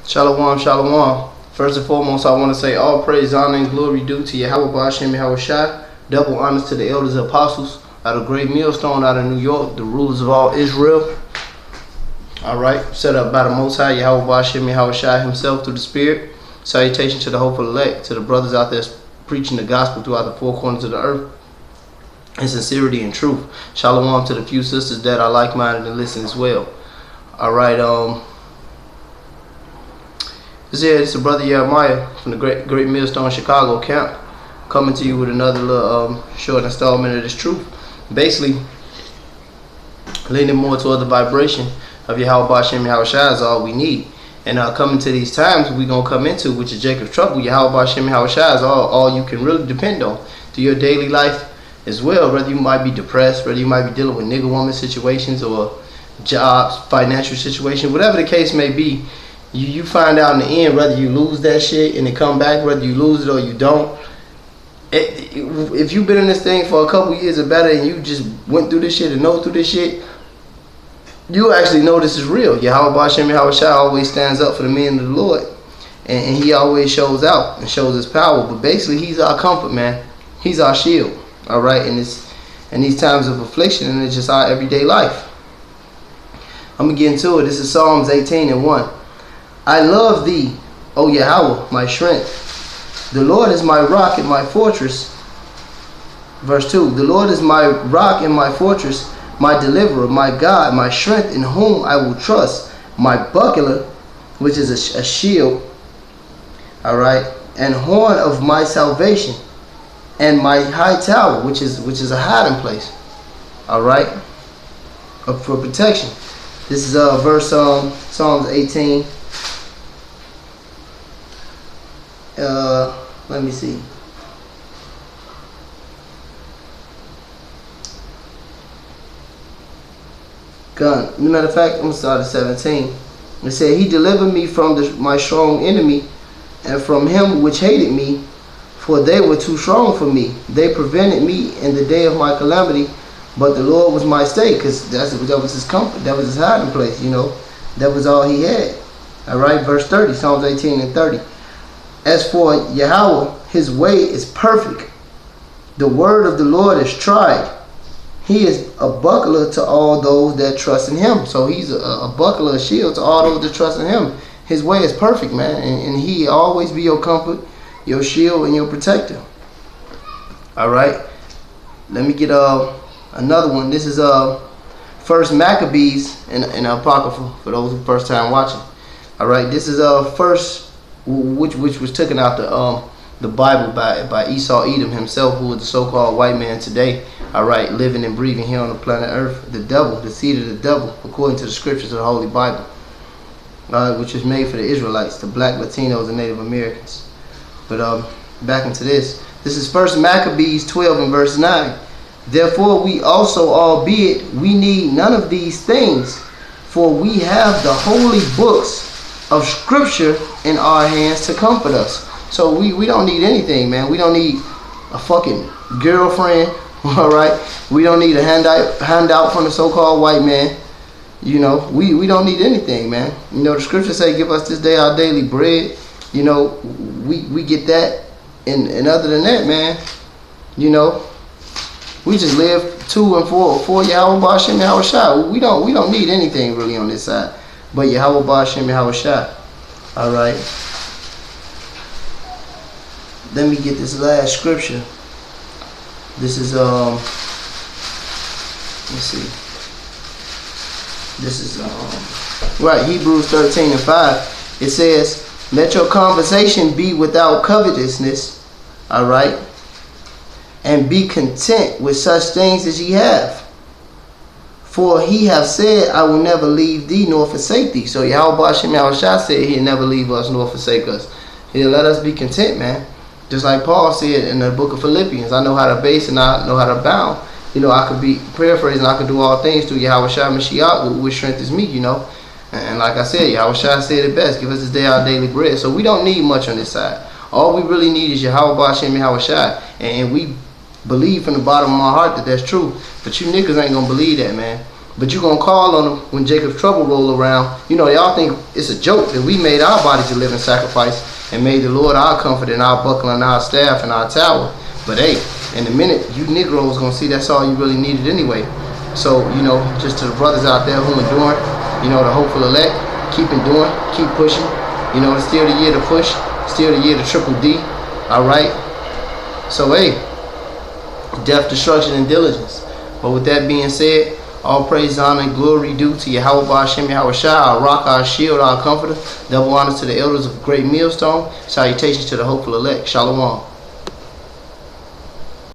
Shalom, shalom. First and foremost, I want to say all praise, honor, and glory due to Yahweh Ba'ashem Yahweh Shai. Double honors to the elders and apostles out of Great Millstone out of New York, the rulers of all Israel. Alright, set up by the Most High, Yahweh Ba'ashem Yahweh Shai himself through the Spirit. Salutation to the hopeful elect, to the brothers out there preaching the gospel throughout the four corners of the earth in sincerity and truth. Shalom to the few sisters that are like-minded and listen as well. Alright, this is a brother Jeremiah from the Great Millstone Chicago camp, coming to you with another little short installment of this truth. Basically, leaning more toward the vibration of Yahweh Ba'ashem Yahweh Shai is all we need. And coming to these times we're going to come into, which is Jacob's trouble, Yahweh Ba'ashem Yahweh Shai is all you can really depend on to your daily life as well. Whether you might be depressed, whether you might be dealing with nigga woman situations or jobs, financial situations, whatever the case may be, you find out in the end whether you lose that shit and it come back, whether you lose it or you don't. If you've been in this thing for a couple years or better and you just went through this shit and know through this shit, you actually know this is real. Yahweh Ba'ashem Yahweh Shai always stands up for the men of the Lord, and he always shows out and shows his power. But basically, he's our comfort, man. He's our shield. All right, in these times of affliction, and it's just our everyday life. I'm gonna get into it. This is Psalms 18:1. I love thee, O Yahweh, my strength. The Lord is my rock and my fortress. Verse 2. The Lord is my rock and my fortress, my deliverer, my God, my strength, in whom I will trust, my buckler, which is a shield, all right, and horn of my salvation, and my high tower, which is a hiding place, all right, for protection. This is verse Psalms 18. Let me see. Matter of fact, I'm going to start at 17. It said, He delivered me from my strong enemy, and from him which hated me, for they were too strong for me. They prevented me in the day of my calamity, but the Lord was my stay, because that was his comfort. That was his hiding place, you know. That was all he had. All right, verse 30, Psalms 18:30. As for Yahweh, his way is perfect. The word of the Lord is tried. He is a buckler to all those that trust in him. So he's a buckler, a shield to all those that trust in him. His way is perfect, man. And he always be your comfort, your shield, and your protector. All right. Let me get another one. This is First Maccabees in Apocrypha for those who first time watching. All right. This is first. Which was taken out the Bible by Esau Edom himself, who is the so-called white man today. All right, living and breathing here on the planet Earth. The devil, the seed of the devil, according to the scriptures of the Holy Bible, which was made for the Israelites, the black Latinos and Native Americans. But back into this. This is First Maccabees 12 and verse 9. Therefore we also, albeit we need none of these things, for we have the holy books of scripture in our hands to comfort us. So we don't need anything, man. We don't need a fucking girlfriend, all right? We don't need a handout from the so-called white man. You know, we don't need anything, man. You know, the scriptures say, give us this day our daily bread. You know, we get that. And other than that, man, you know, we just live to and for Yahweh Ba'ashem Yahweh Shai. We don't need anything really on this side. But Yahweh Ba'ashem Yahweh Shai. Alright. Let me get this last scripture. This is let's see. This is right, Hebrews 13:5. It says, let your conversation be without covetousness, alright, and be content with such things as ye have. For he have said, I will never leave thee nor forsake thee. So Yahweh Ba'ashem Yahweh Shai said he'll never leave us nor forsake us. He'll let us be content, man. Just like Paul said in the book of Philippians, I know how to base and I know how to bound. You know, I could be paraphrasing, I could do all things through Yahweh Shai Mashiach, which strengthens me, you know. And like I said, Yahweh Shai said it best, give us this day our daily bread. So we don't need much on this side. All we really need is Yahweh Ba'ashem Yahweh Shai. And we believe from the bottom of my heart that that's true. But you niggas ain't gonna believe that, man. But you gonna call on them when Jacob's trouble roll around. You know, y'all think it's a joke that we made our bodies a living sacrifice and made the Lord our comfort and our buckler and our staff and our tower. But hey, in a minute, you Negroes gonna see that's all you really needed anyway. So, you know, just to the brothers out there who enduring, you know, the hopeful elect, keep enduring, keep pushing. You know, it's still the year to push, still the year to triple D. All right. So hey, death, destruction, and diligence. But with that being said, all praise, honor, and glory due to Yahweh Ba'Shem Yahweh Shai, our rock, our shield, our comforter. Double honor to the elders of Great Millstone. Salutations to the hopeful elect. Shalom.